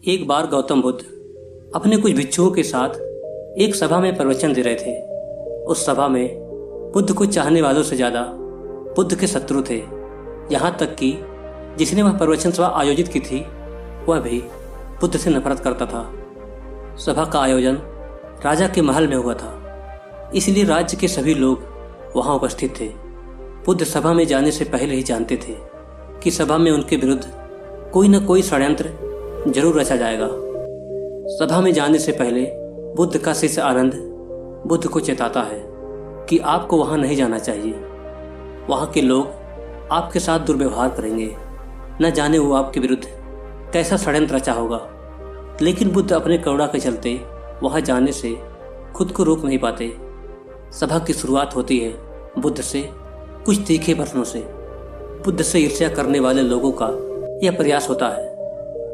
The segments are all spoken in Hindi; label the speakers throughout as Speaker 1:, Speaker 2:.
Speaker 1: एक बार गौतम बुद्ध अपने कुछ भिक्षुओं के साथ एक सभा में प्रवचन दे रहे थे। उस सभा में बुद्ध को चाहने वालों से ज़्यादा बुद्ध के शत्रु थे। यहाँ तक कि जिसने वह प्रवचन सभा आयोजित की थी वह भी बुद्ध से नफरत करता था। सभा का आयोजन राजा के महल में हुआ था, इसलिए राज्य के सभी लोग वहाँ उपस्थित थे। बुद्ध सभा में जाने से पहले ही जानते थे कि सभा में उनके विरुद्ध कोई न कोई षड्यंत्र जरूर रचा जाएगा। सभा में जाने से पहले बुद्ध का शिष्य आनंद बुद्ध को चेताता है कि आपको वहाँ नहीं जाना चाहिए। वहाँ के लोग आपके साथ दुर्व्यवहार करेंगे, न जाने वो आपके विरुद्ध कैसा षड्यंत्र रचा होगा। लेकिन बुद्ध अपने करुणा के चलते वहाँ जाने से खुद को रोक नहीं पाते। सभा की शुरुआत होती है बुद्ध से कुछ तीखे प्रश्नों से। बुद्ध से ईर्ष्या करने वाले लोगों का यह प्रयास होता है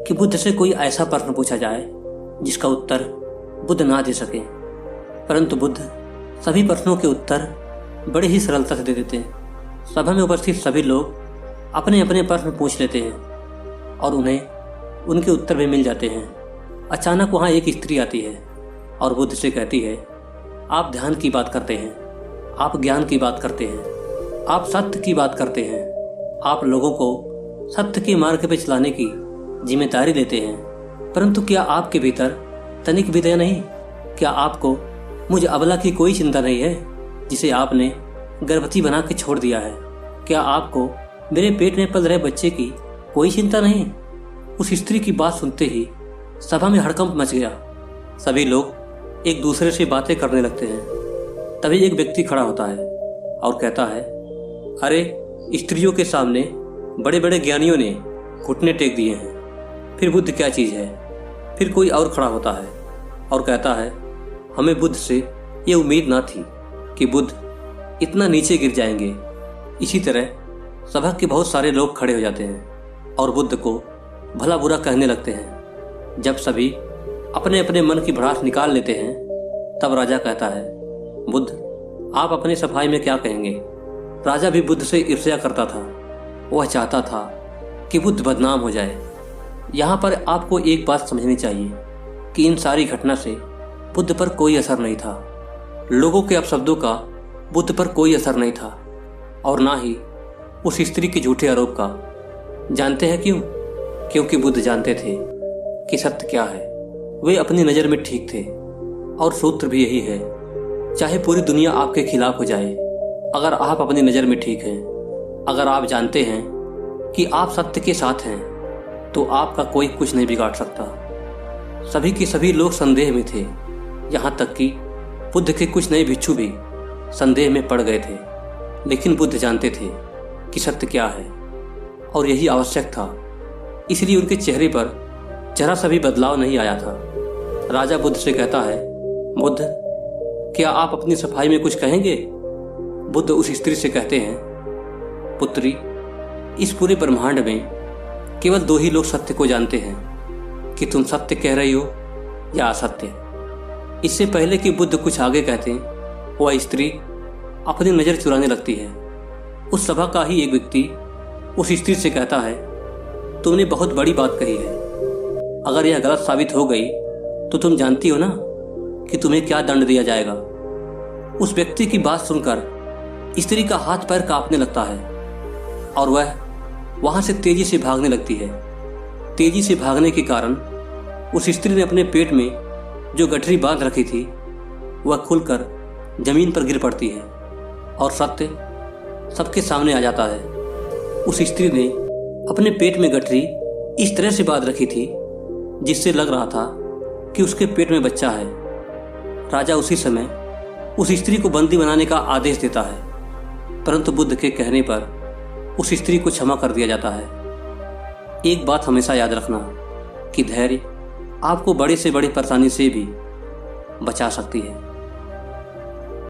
Speaker 1: कि बुद्ध से कोई ऐसा प्रश्न पूछा जाए जिसका उत्तर बुद्ध ना दे सके, परंतु बुद्ध सभी प्रश्नों के उत्तर बड़े ही सरलता से दे देते हैं। सभा में उपस्थित सभी लोग अपने अपने प्रश्न पूछ लेते हैं और उन्हें उनके उत्तर भी मिल जाते हैं। अचानक वहाँ एक स्त्री आती है और बुद्ध से कहती है, आप ध्यान की बात करते हैं, आप ज्ञान की बात करते हैं, आप सत्य की बात करते हैं, आप लोगों को सत्य के मार्ग पर चलाने की जिम्मेदारी लेते हैं, परंतु क्या आपके भीतर तनिक भी दया नहीं? क्या आपको मुझ अबला की कोई चिंता नहीं है जिसे आपने गर्भवती बना के छोड़ दिया है? क्या आपको मेरे पेट में पल रहे बच्चे की कोई चिंता नहीं? उस स्त्री की बात सुनते ही सभा में हड़कंप मच गया। सभी लोग एक दूसरे से बातें करने लगते हैं। तभी एक व्यक्ति खड़ा होता है और कहता है, अरे स्त्रियों के सामने बड़े बड़े ज्ञानियों ने घुटने टेक दिए हैं, फिर बुद्ध क्या चीज़ है? फिर कोई और खड़ा होता है और कहता है, हमें बुद्ध से ये उम्मीद ना थी कि बुद्ध इतना नीचे गिर जाएंगे। इसी तरह सभा के बहुत सारे लोग खड़े हो जाते हैं और बुद्ध को भला बुरा कहने लगते हैं। जब सभी अपने अपने मन की भड़ास निकाल लेते हैं तब राजा कहता है, बुद्ध आप अपनी सफाई में क्या कहेंगे? राजा भी बुद्ध से ईर्ष्या करता था। वह चाहता था कि बुद्ध बदनाम हो जाए। यहाँ पर आपको एक बात समझनी चाहिए कि इन सारी घटना से बुद्ध पर कोई असर नहीं था। लोगों के अपशब्दों का बुद्ध पर कोई असर नहीं था और ना ही उस स्त्री के झूठे आरोप का। जानते हैं क्यों? क्योंकि बुद्ध जानते थे कि सत्य क्या है। वे अपनी नज़र में ठीक थे और सूत्र भी यही है, चाहे पूरी दुनिया आपके खिलाफ हो जाए, अगर आप अपनी नज़र में ठीक हैं, अगर आप जानते हैं कि आप सत्य के साथ हैं, तो आपका कोई कुछ नहीं बिगाड़ सकता। सभी के सभी लोग संदेह में थे, यहाँ तक कि बुद्ध के कुछ नए भिक्षु भी संदेह में पड़ गए थे। लेकिन बुद्ध जानते थे कि सत्य क्या है और यही आवश्यक था, इसलिए उनके चेहरे पर जरा सा भी बदलाव नहीं आया था। राजा बुद्ध से कहता है, बुद्ध क्या आप अपनी सफाई में कुछ कहेंगे? बुद्ध उस स्त्री से कहते हैं, पुत्री इस पूरे ब्रह्मांड में केवल दो ही लोग सत्य को जानते हैं कि तुम सत्य कह रही हो या असत्य। इससे पहले कि बुद्ध कुछ आगे कहते वह स्त्री अपनी नज़र चुराने लगती है। उस सभा का ही एक व्यक्ति उस स्त्री से कहता है, तुमने बहुत बड़ी बात कही है, अगर यह गलत साबित हो गई तो तुम जानती हो ना कि तुम्हें क्या दंड दिया जाएगा। उस व्यक्ति की बात सुनकर स्त्री का हाथ पैर कांपने लगता है और वह वहां से तेजी से भागने लगती है। तेजी से भागने के कारण उस स्त्री ने अपने पेट में जो गठरी बांध रखी थी वह खुलकर जमीन पर गिर पड़ती है और सत्य सबके सामने आ जाता है। उस स्त्री ने अपने पेट में गठरी इस तरह से बांध रखी थी जिससे लग रहा था कि उसके पेट में बच्चा है। राजा उसी समय उस स्त्री को बंदी बनाने का आदेश देता है, परंतु बुद्ध के कहने पर उस स्त्री को क्षमा कर दिया जाता है। एक बात हमेशा याद रखना कि धैर्य आपको बड़े से बड़ी परेशानी से भी बचा सकती है।